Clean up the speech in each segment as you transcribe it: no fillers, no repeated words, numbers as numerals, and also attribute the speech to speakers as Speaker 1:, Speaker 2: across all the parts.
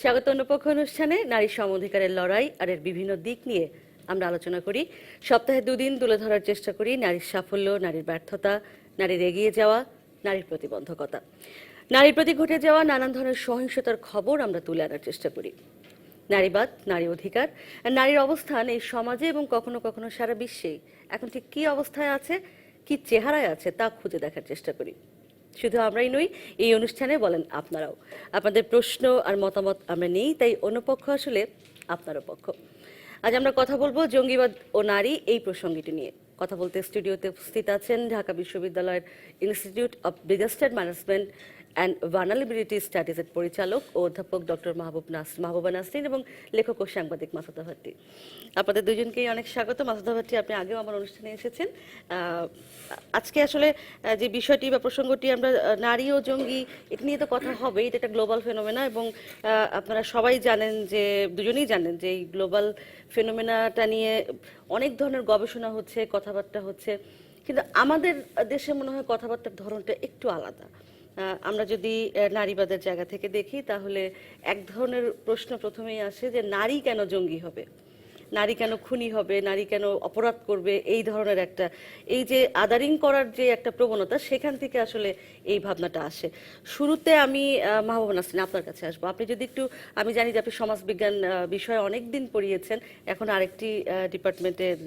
Speaker 1: স্বাগত অনুপক্ষ অনুষ্ঠানে নারী সম-অধিকারের লড়াই আর এর বিভিন্ন দিক নিয়ে আমরা আলোচনা করি। সপ্তাহে দুদিন তুলে ধরার চেষ্টা করি নারীর সাফল্য, নারীর ব্যর্থতা, নারীর এগিয়ে যাওয়া, নারীর প্রতিবন্ধকতা। নারীর প্রতি ঘটে যাওয়া নানান ধরনের সহিংসতার খবর আমরা তুলে আনার চেষ্টা করি। নারীবাদ, নারী অধিকার আর নারীর অবস্থান এই সমাজে এবং কখনো কখনো সারা বিশ্বেই এখন ঠিক কী অবস্থায় আছে, কী চেহারায় আছে তা খুঁজে দেখার চেষ্টা করি। শুধু আমরাই নই, এই অনুষ্ঠানে বলেন আপনারাও। আপনাদের প্রশ্ন আর মতামত আমরা নেই, তাই অন্য পক্ষ আসলে আপনারও পক্ষ। আজ আমরা কথা বলবো জঙ্গিবাদ ও নারী এই প্রসঙ্গটি নিয়ে। কথা বলতে স্টুডিওতে উপস্থিত আছেন ঢাকা বিশ্ববিদ্যালয়ের institute of disaster management and vulnerability স্টাডিজের পরিচালক ও অধ্যাপক ডক্টর মাহবুবা নাসরিন এবং লেখক ও সাংবাদিক মাসুদা ভাট্টি। আপনাদের দুজনকেই অনেক স্বাগত। মাসুদা ভাট্টি, আপনি আগেও আমার অনুষ্ঠানে এসেছেন। আজকে আসলে যে বিষয়টি বা প্রসঙ্গটি আমরা নারী ও জঙ্গি এটা নিয়ে তো কথা হবে। এটা একটা গ্লোবাল ফেনোমেনা এবং আপনারা সবাই জানেন যে, দুজনেই জানেন যে এই গ্লোবাল ফেনোমেনাটা নিয়ে অনেক ধরনের গবেষণা হচ্ছে, কথাবার্তা হচ্ছে, কিন্তু আমাদের দেশে মনে হয় কথাবার্তার ধরনটা একটু আলাদা। আমরা যদি নারীবাদের জায়গা থেকে দেখি তাহলে এক ধরনের প্রশ্ন প্রথমেই আসে যে নারী কেন জঙ্গি হবে, নারী কেন খুনি হবে, নারী কেন অপরাধ করবে, এই ধরনের একটা এই যে আদারিং করার যে একটা প্রবণতা, সেখান থেকে আসলে এই ভাবনাটা আসে। শুরুতে আমি মাহবুবা নাসরিন আপনার কাছে আসবো। আপনি যদি একটু, আমি জানি যে আপনি সমাজবিজ্ঞান বিষয়ে অনেক দিন পড়িয়েছেন, এখন আরেকটি ডিপার্টমেন্টের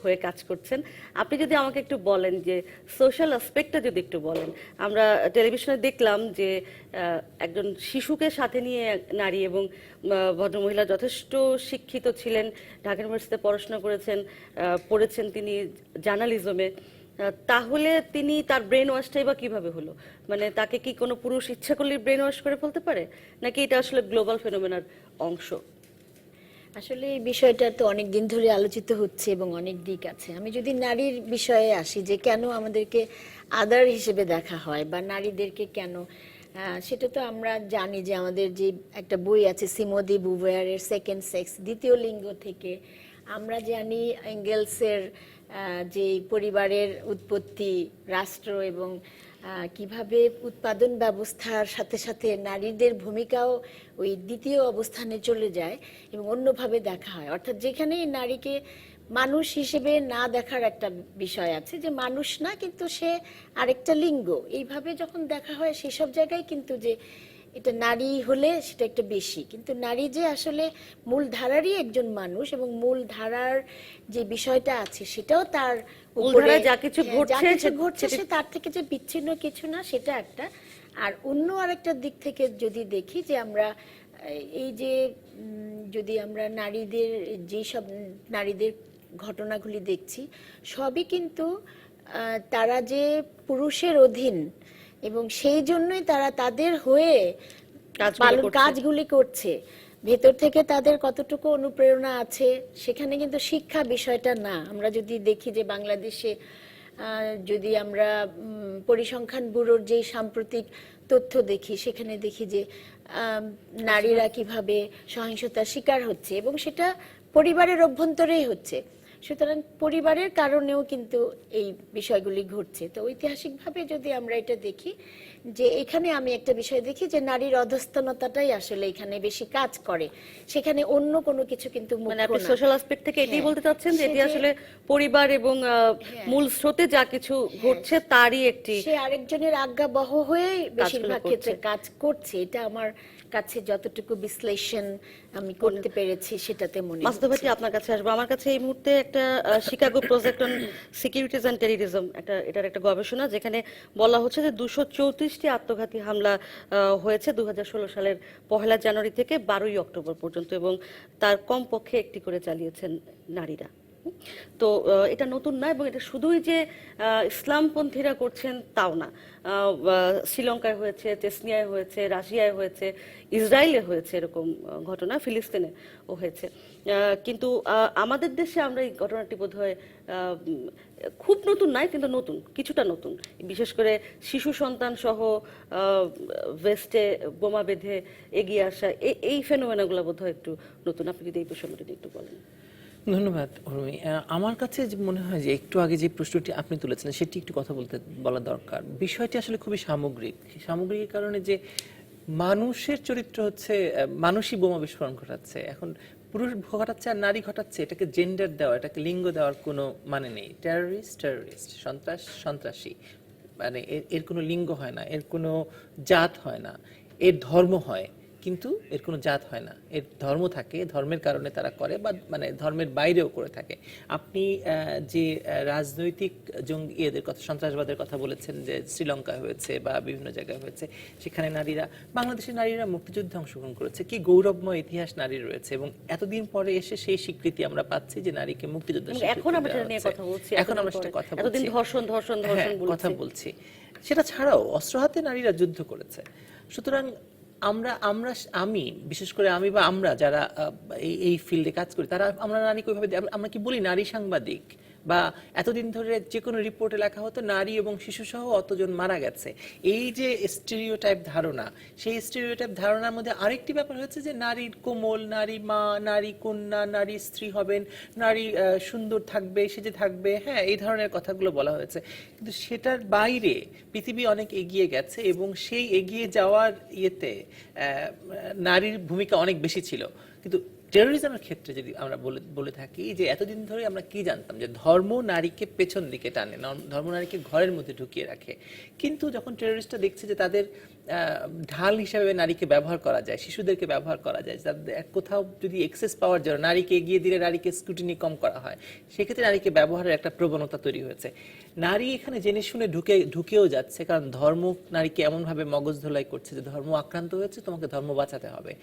Speaker 1: হয়ে কাজ করছেন। আপনি যদি আমাকে একটু বলেন যে সোশ্যাল অ্যাসপেক্টটা যদি একটু বলেন। আমরা টেলিভিশনে দেখলাম যে একজন শিশুকে সাথে নিয়ে নারী এবং ভদ্রমহিলা যথেষ্ট শিক্ষিত ছিলেন, ঢাকা ইউনিভার্সিটিতে পড়াশোনা করেছেন, পড়েছেন তিনি জার্নালিজমে। তাহলে তিনি তার ব্রেন ওয়াশটাই বা কিভাবে হলো? মানে তাকে কি কোনো পুরুষ ইচ্ছা করলে ব্রেন ওয়াশ করে ফেলতে পারে, নাকি এটা আসলে গ্লোবাল ফেনোমেনার অংশ?
Speaker 2: আসলে এই বিষয়টা তো অনেক দিন ধরে আলোচিত হচ্ছে এবং অনেক দিক আছে। আমি যদি নারীর বিষয়ে আসি, যে কেন আমাদেরকে আদার হিসেবে দেখা হয় বা নারীদেরকে কেন, সেটা তো আমরা জানি যে আমাদের যে একটা বই আছে সিমোদি বুভেয়ারের সেকেন্ড সেক্স, দ্বিতীয় লিঙ্গ থেকে আমরা জানি এঙ্গেলসের যে পরিবারের উৎপত্তি, রাষ্ট্র এবং কিভাবে উৎপাদন ব্যবস্থার সাথে সাথে নারীদের ভূমিকাও ওই দ্বিতীয় অবস্থানে চলে যায় এবং অন্যভাবে দেখা হয়। অর্থাৎ যেখানেই নারীকে মানুষ হিসেবে না দেখার একটা বিষয় আছে, যে মানুষ না কিন্তু সে আরেকটা লিঙ্গ, এইভাবে যখন দেখা হয় সেসব জায়গায় কিন্তু যে এটা নারী হলে সেটা একটু বেশি, কিন্তু নারী যে আসলে মূল ধারারই একজন মানুষ এবং মূল ধারার যে বিষয়টা আছে সেটাও তার উপরে
Speaker 1: যা কিছু
Speaker 2: ঘটছে সে তার থেকে যে বিচ্ছিন্ন কিছু না, সেটা একটা। আর অন্য আরেকটা দিক থেকে যদি দেখি যে আমরা এই যে যদি আমরা নারীদের যেসব নারীদের ঘটনাগুলি দেখছি, সবই কিন্তু তারা যে পুরুষের অধীন এবং সেই জন্যই তারা তাদের হয়ে কাজগুলি করছে। ভেতর থেকে তাদের কতটুকু অনুপ্রেরণা আছে সেখানে কিন্তু শিক্ষা বিষয়টা না। আমরা যদি দেখি যে বাংলাদেশে যদি আমরা পরিসংখ্যান ব্যুরোর যে সাম্প্রতিক তথ্য দেখি, সেখানে দেখি যে নারীরা কিভাবে সহিংসতার শিকার হচ্ছে এবং সেটা পরিবারের অভ্যন্তরেই হচ্ছে। সুতরাং পরিবারের কারণেও কিন্তু এই বিষয়গুলি ঘটছে। তো ঐতিহাসিকভাবে যদি আমরা এটা দেখি, যে এখানে আমি একটা বিষয় দেখি যে নারীর অধস্তনতাটাই আসলে এখানে বেশি কাজ করে, সেখানে অন্য কোনো কিছু কিন্তু
Speaker 1: মানে আপনি সোশ্যাল অ্যাসপেক্ট থেকে এটাই বলতে চাচ্ছেন যে এটি আসলে পরিবার এবং মূল স্রোতে যা কিছু ঘটছে তারই একটি,
Speaker 2: সে আরেকজনের আজ্ঞাবহ হয়ে বেশিরভাগ ক্ষেত্রে কাজ করছে। এটা আমার কাছে যতটুকু বিশ্লেষণ আমি করতে পেরেছি সেটাতে মনে হয়।
Speaker 1: মাসুদা ভাট্টি, আপনার কাছে আসবো। আমার কাছে এই মুহূর্তে একটা Chicago project on securities and terrorism, এটার একটা গবেষণা, যেখানে বলা হচ্ছে যে 234টি আত্মঘাতী হামলা হয়েছে 2016 সালের 1 জানুয়ারি থেকে 12 অক্টোবর পর্যন্ত, এবং তার কমপক্ষে একটি করে চালিয়েছেন নারীরা। তো এটা নতুন না, এবং এটা শুধুই যে ইসলামপন্থীরা করছেন তাও না। শ্রীলঙ্কায় হয়েছে, চেচনিয়ায় হয়েছে, রাশিয়ায় হয়েছে, ইসরায়েলে হয়েছে এরকম ঘটনা, ফিলিস্তিনেও হয়েছে। কিন্তু আমাদের দেশে আমরা এই ঘটনাটি বোধহয় খুব নতুন নয়, কিন্তু নতুন, কিছুটা নতুন। বিশেষ করে শিশু সন্তান সহ ওয়েস্টে বোমা বেঁধে এগিয়ে আসা, এই ফেনোমেনাগুলো বোধহয় একটু নতুন। আপনি যদি এই প্রসঙ্গটি একটু বলেন।
Speaker 3: ধন্যবাদ উর্মি। আমার কাছে মনে হয় যে একটু আগে যে প্রশ্নটি আপনি তুলেছিলেন সেটি একটু বলা দরকার। বিষয়টি আসলে খুবই সামগ্রিক কারণে যে মানুষের চরিত্র হচ্ছে মানুষই বোমা বিস্ফোরণ ঘটাচ্ছে। এখন পুরুষ ঘটাচ্ছে আর নারী ঘটাচ্ছে, এটাকে জেন্ডার দেওয়া, এটাকে লিঙ্গ দেওয়ার কোনো মানে নেই। টেররিস্ট, সন্ত্রাসী, মানে এর কোনো লিঙ্গ হয় না, এর কোনো জাত হয় না, এর ধর্ম হয়, কিন্তু এর কোনো জাত হয় না। এর ধর্ম থাকে, ধর্মের কারণে তারা করে, বা মানে ধর্মের বাইরেও করে থাকে। আপনি যে রাজনৈতিক জঙ্গি এদের কথা, সন্ত্রাসবাদের কথা বলেছেন, যে শ্রীলঙ্কায় হয়েছে বা বিভিন্ন জায়গায় হয়েছে, সেখানে নারীরা, বাংলাদেশের নারীরা মুক্তিযুদ্ধে অংশগ্রহণ করেছে, কি গৌরবময় ইতিহাস নারীর রয়েছে, এবং এতদিন পরে এসে সেই স্বীকৃতি আমরা পাচ্ছি যে নারীকে মুক্তিযুদ্ধ
Speaker 1: এখন আমরা সেটা নিয়ে কথা বলছি,
Speaker 3: এখন আমরা সেটা কথা বলছি,
Speaker 1: এতদিন ধর্ষণ
Speaker 3: কথা বলছি। সেটা ছাড়াও অস্ত্র হাতে নারীরা যুদ্ধ করেছে। সুতরাং আমি বিশেষ করে আমি বা আমরা যারা এই ফিল্ডে কাজ করি, তারা আমরা নারীকে ওইভাবে আমরা কি বলি নারী সাংবাদিক, বা এতদিন ধরে যে কোনো রিপোর্টে লেখা হতো নারী এবং শিশু সহ অতজন মারা গেছে। এই যে স্টেরিওটাইপ ধারণা, সেই স্টেরিওটাইপ ধারণার মধ্যে আরেকটি ব্যাপার হচ্ছে যে নারীর কোমল, নারী মা, নারী কন্যা, নারী স্ত্রী হবেন, নারী সুন্দর থাকবে, সেজে থাকবে, হ্যাঁ, এই ধরনের কথাগুলো বলা হয়েছে। কিন্তু সেটার বাইরে পৃথিবী অনেক এগিয়ে গেছে, এবং সেই এগিয়ে যাওয়ার ইয়েতে নারীর ভূমিকা অনেক বেশি ছিল। কিন্তু টেরোরিজমের ক্ষেত্রে যদি আমরা বলে থাকি যে এতদিন ধরে আমরা কি জানতাম যে ধর্ম নারীকে পেছন দিকে টানে, ধর্ম নারীকে ঘরের মধ্যে ঢুকিয়ে রাখে। কিন্তু যখন টেরোরিস্টরা দেখছে যে তাদের ঢাল হিসাবে নারীকে ব্যবহার করা যায়, শিশুদেরকে ব্যবহার করা যায়, তাদের কোথাও যদি এক্সেস পাওয়ার জন্য নারীকে এগিয়ে দিলে নারীকে স্ক্রুটিনি কম করা হয়, সেক্ষেত্রে নারীকে ব্যবহারের একটা প্রবণতা তৈরি হয়েছে। নারী এখানে জেনে শুনে ঢুকেও যাচ্ছে, কারণ ধর্ম নারীকে এমনভাবে মগজ ধোলাই করছে যে ধর্ম আক্রান্ত হয়েছে, তোমাকে ধর্ম বাঁচাতে হবে।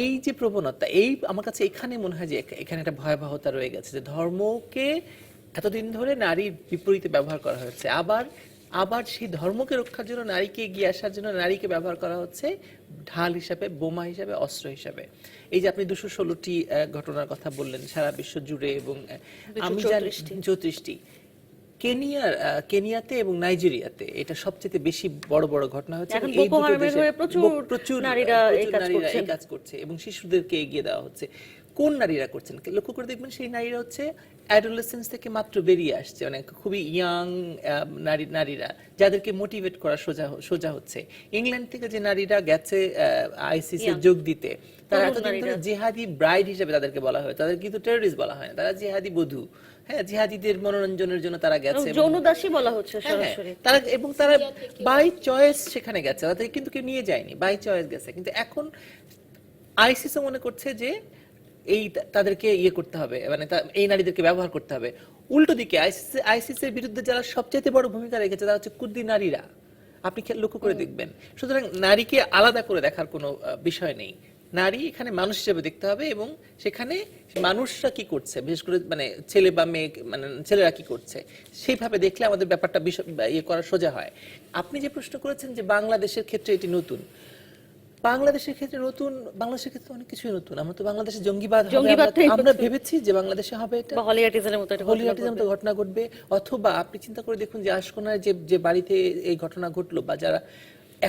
Speaker 3: এই যে প্রবণতা, আমার কাছে এখানে মনে হয় যে এখানে একটা ভয়াবহতা রয়ে গেছে, যে ধর্মকে এতদিন ধরে নারীর বিপরীতে ব্যবহার করা হচ্ছে, আবার সেই ধর্মকে রক্ষার জন্য, নারীকে এগিয়ে আসার জন্য নারীকে ব্যবহার করা হচ্ছে ঢাল হিসাবে, বোমা হিসাবে, অস্ত্র হিসাবে। এই যে আপনি 216টি ঘটনার কথা বললেন সারা বিশ্ব জুড়ে, এবং আমি জানি 34টি। কেনিয়াতে এবং নাইজেরিয়াতে এটা সবচেয়ে বেশি বড় বড় ঘটনা হচ্ছে।
Speaker 1: এখন বোকো হারামের হয়ে প্রচুর নারীরা এই
Speaker 3: কাজ করছে, এবং শিশুদেরকে এগিয়ে দেওয়া হচ্ছে। কোন নারীরা করছেন লক্ষ্য করে দেখবেন, সেই নারীরা হচ্ছে অ্যাডোলেসেন্স থেকে মাত্র বেরিয়ে আসছে, অনেক খুবই ইয়াং নারীরা, যাদেরকে মোটিভেট করা সোজা হচ্ছে। ইংল্যান্ড থেকে যে নারীরা গেছে আইসিসি যোগ দিতে, তারা এতদিন ধরে জিহাদি ব্রাইড হিসেবে তাদেরকে বলা হয়, তাদের কিন্তু টেররিস্ট বলা হয় না, তারা জিহাদি বধূ। হ্যাঁ, জিহাদিদের মনোরঞ্জনের জন্য তারা গেছে,
Speaker 1: যৌনদাসী বলা হচ্ছে সরাসরি।
Speaker 3: তারা বাই চয়েস সেখানে গেছে, তাদের কিন্তু কেউ নিয়ে যায়নি, বাই চয়েস গেছে। কিন্তু এখন আইসিসি মনে করছে যে তাদেরকে করতে হবে, মানে এই নারীদেরকে ব্যবহার করতে হবে। উল্টো দিকে আইসিসির বিরুদ্ধে যারা সবচেয়ে বড় ভূমিকা রেখেছে তারা হচ্ছে কুর্দি নারীরা। আপনি লক্ষ্য করে দেখবেন। সুতরাং নারীকে আলাদা করে দেখার কোনো বিষয় নেই। নারী এখানে মানুষ হিসেবে দেখতে হবে, এবং সেখানে মানুষরা কি করছে, বিশেষ করে মানে ছেলে বা মেয়ে, মানে ছেলেরা কি করছে, সেইভাবে দেখলে আমাদের ব্যাপারটা করা সোজা হয়। আপনি যে প্রশ্ন করেছেন যে বাংলাদেশের ক্ষেত্রে এটি নতুন, বাংলাদেশের ক্ষেত্রে অনেক কিছুই নতুন। আমরা তো বাংলাদেশে জঙ্গিবাদ আমরা ভেবেছি যে বাংলাদেশে হবে এটা
Speaker 1: হলিয়াটিজমের মতো
Speaker 3: ঘটনা ঘটবে, অথবা আপনি চিন্তা করে দেখুন যে আশকোনায় যে বাড়িতে এই ঘটনা ঘটলো, বা যারা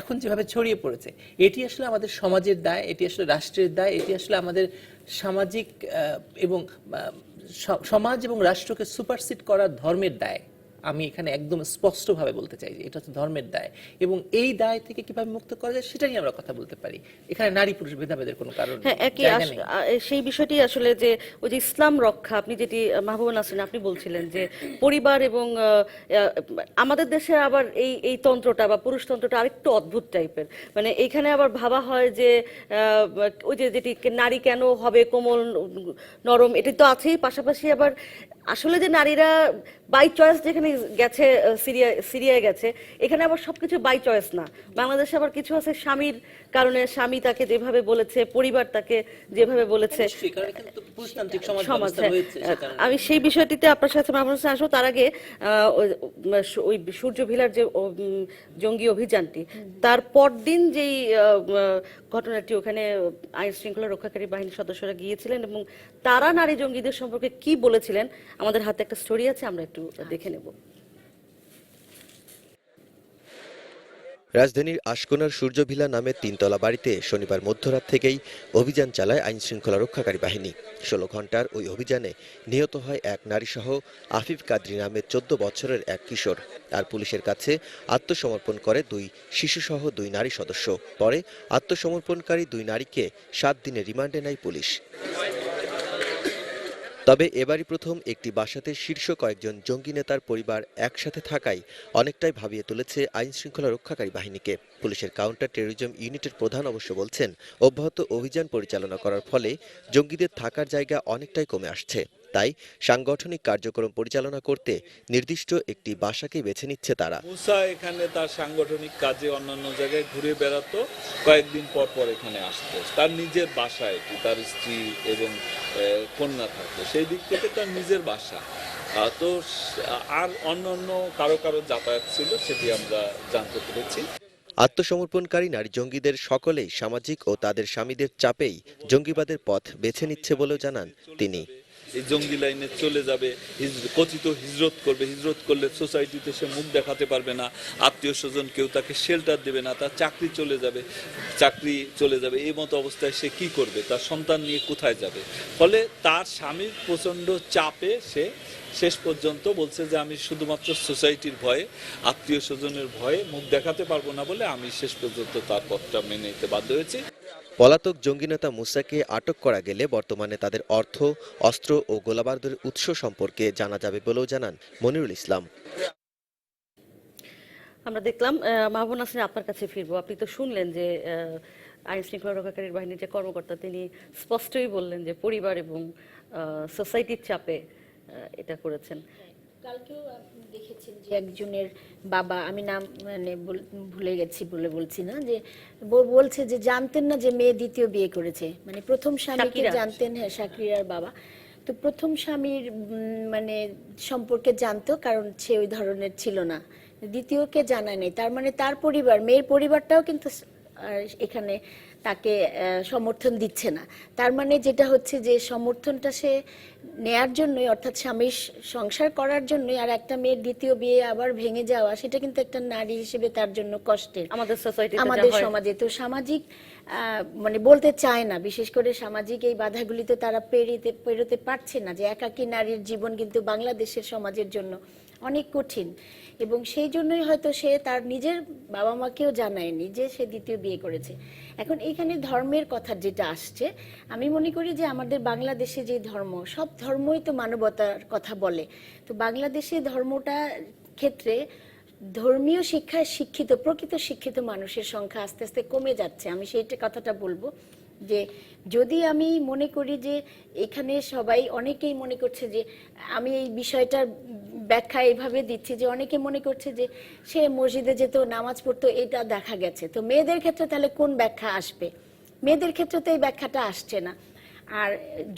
Speaker 3: এখন যেভাবে ছড়িয়ে পড়েছে, এটি আসলে আমাদের সমাজের দায়, এটি আসলে রাষ্ট্রের দায়, এটি আসলে আমাদের সামাজিক এবং সমাজ এবং রাষ্ট্রকে সুপারসিড করার ধর্মের দায়। আমি এখানে একদম স্পষ্টভাবে বলতে চাই যে এটা হচ্ছে ধর্মের দায়, এবং এই দায় থেকে কিভাবে মুক্ত করা যায় সেটা নিয়ে আমরা কথা বলতে পারি। এখানে নারী পুরুষ ভেদাভেদের কোনো কারণ নেই।
Speaker 1: সেই বিষয়টি আসলে যে ওই যে ইসলাম রক্ষা, আপনি যেটি মাহবুবা নাসরিন আপনি বলছিলেন যে পরিবার এবং আমাদের দেশে আবার এই তন্ত্রটা বা পুরুষতন্ত্রটা আরেকটু অদ্ভুত টাইপের। মানে এইখানে আবার ভাবা হয় যে ওই যে যেটি নারী কেন হবে কোমল নরম, এটি তো আছেই, পাশাপাশি আবার আসলে যে নারীরা বাই চয়েস যেখানে গেছে, সিরিয়ায় গেছে, এখানে আবার সবকিছু বাই চয়েস না। বাংলাদেশে আবার কিছু আছে স্বামীর কারণে, স্বামী তাকে যেভাবে বলেছে, পরিবার তাকে যেভাবে বলেছে, সমাজ। আমি সেই বিষয়টিতে আপনার সাথে মাহবুবা আসবো। তার আগে ওই সূর্য ভিলার যে জঙ্গি অভিযানটি, তার পরদিন যেই ঘটনাটি, ওখানে আইন শৃঙ্খলা রক্ষাকারী বাহিনীর সদস্যরা গিয়েছিলেন এবং তারা নারী জঙ্গিদের সম্পর্কে কি বলেছিলেন, আমাদের হাতে একটা স্টোরি আছে, আমরা একটু দেখে নেব।
Speaker 4: রাজধানীর আশকোনার সূর্যভিলা নামের তিনতলা বাড়িতে শনিবার মধ্যরাত থেকেই অভিযান চালায় আইনশৃঙ্খলা রক্ষাকারী বাহিনী। ১৬ ঘণ্টার ওই অভিযানে নিহত হয় এক নারীসহ আফিফ কাদরি নামের ১৪ বছরের এক কিশোর। আর পুলিশের কাছে আত্মসমর্পণ করে ২ শিশুসহ ২ নারী সদস্য। পরে আত্মসমর্পণকারী ২ নারীকে ৭ দিনের রিমান্ডে নেয় পুলিশ। তবে এবারই প্রথম একটি বাসাতে শীর্ষ কয়েকজন জঙ্গি নেতার পরিবার একসাথে থাকায় অনেকটাই ভাবিয়ে তুলেছে আইনশৃঙ্খলা রক্ষাকারী বাহিনীকে। পুলিশের কাউন্টার টেরোরিজম ইউনিটের প্রধান অবশ্য বলছেন, অব্যাহত অভিযান পরিচালনা করার ফলে জঙ্গিদের থাকার জায়গা অনেকটাই কমে আসছে। তাই সাংগঠনিক কার্যক্রম পরিচালনা করতে নির্দিষ্ট একটি বাসাকেই বেছে নিচ্ছে তারা।
Speaker 5: মুসা এখানে তার সাংগঠনিক কাজে অন্যান্য জায়গায় ঘুরে বেড়াতো, কয়েকদিন পর পর এখানে আসতো। তার নিজের বাসায় তার স্ত্রী এবং কন্যা থাকতো, সেই দিক থেকে তার নিজের বাসা। তো আর অন্যান্য কারো কারো যাতায়াত ছিল, সেটি আমরা জানতে পেরেছি।
Speaker 4: আত্মসমর্পণকারী নারী জঙ্গিদের সকলেই সামাজিক ও তাদের স্বামীদের চাপেই জঙ্গিবাদের পথ বেছে নিচ্ছে বলেও জানান তিনি।
Speaker 5: এই জঙ্গি লাইনে চলে যাবে, কথিত হিজরত করবে, হিজরত করলে সোসাইটিতে সে মুখ দেখাতে পারবে না, আত্মীয় স্বজন কেউ তাকে শেল্টার দেবে না, তার চাকরি চলে যাবে। এই মতো অবস্থায় সে কি করবে, তার সন্তান নিয়ে কোথায় যাবে? ফলে তার স্বামীর প্রচণ্ড চাপে সে শেষ পর্যন্ত বলছে যে আমি শুধুমাত্র সোসাইটির ভয়ে, আত্মীয় স্বজনের ভয়ে মুখ দেখাতে পারবো না বলে আমি শেষ পর্যন্ত তার পথটা মেনে নিতে বাধ্য হয়েছি।
Speaker 4: পলাতক জঙ্গি নেতা মুসাকে আটক করা গেলে বর্তমানে তাদের অর্থ, অস্ত্র ও গোলাবারুদের উৎস সম্পর্কে জানা যাবে বলেও জানান মনিরুল ইসলাম।
Speaker 1: আমরা দেখলাম, মাহবুব নাসরিন, আপনার কাছে ফিরবো। আপনি তো শুনলেন যে আইন শৃঙ্খলা রক্ষাকারী বাহিনীর যে কর্মকর্তা, তিনি স্পষ্টই বললেন যে পরিবার এবং সোসাইটির চাপে এটা করেছেন।
Speaker 2: কালকেও আপনি দেখেছেন যে একজনের বাবা, আমি নাম ভুলে গেছি বলে বলছি না, যে বলছে যে জানতেন না যে মেয়ে দ্বিতীয় বিয়ে করেছে, মানে প্রথম স্বামীকে জানতেন। হ্যাঁ, শাকিরার বাবা। তো প্রথম স্বামীর সম্পর্কে জানতো, কারণ সে ওই ধরনের ছিল না। দ্বিতীয়কে জানায় নাই, তার মানে তার পরিবার, মেয়ের পরিবারটাও কিন্তু এখানে তাকে সমর্থন দিচ্ছে না। তার মানে যেটা হচ্ছে যে সমর্থনটা সে নেয়ার জন্যই, অর্থাৎ স্বামীর সংসার করার জন্যই, আর একটা মেয়ের দ্বিতীয় বিয়ে আবার ভেঙে যাওয়া, সেটা কিন্তু একটা নারী হিসেবে তার জন্য কষ্টের আমাদের সমাজে। তো সামাজিক বলতে চায় না, বিশেষ করে সামাজিক এই বাধাগুলিতে তারা পেরোতে পারছে না, যে একাকী নারীর জীবন কিন্তু বাংলাদেশের সমাজের জন্য অনেক কঠিন। এবং সেই জন্যই হয়তো সে তার নিজের বাবা মাকেও জানায়নি যে সে দ্বিতীয় বিয়ে করেছে। এখন এইখানে ধর্মের কথা যেটা আসছে, আমি মনে করি যে আমাদের বাংলাদেশে যে ধর্ম, সব ধর্মই তো মানবতার কথা বলে। তো বাংলাদেশে ধর্মটা ক্ষেত্রে ধর্মীয় শিক্ষায় প্রকৃত শিক্ষিত মানুষের সংখ্যা আস্তে আস্তে কমে যাচ্ছে। আমি সেইটা কথাটা বলবো যে যদি আমি মনে করি যে এখানে অনেকেই মনে করছে যে আমি এই বিষয়টার ব্যাখ্যা এইভাবে দিচ্ছি যে অনেকে মনে করছে যে সে মসজিদে যেত, নামাজ পড়তো, এটা দেখা গেছে। তো মেয়েদের ক্ষেত্রে তাহলে কোন ব্যাখ্যা আসবে? মেয়েদের ক্ষেত্রে তো এই ব্যাখ্যাটা আসছে না। আর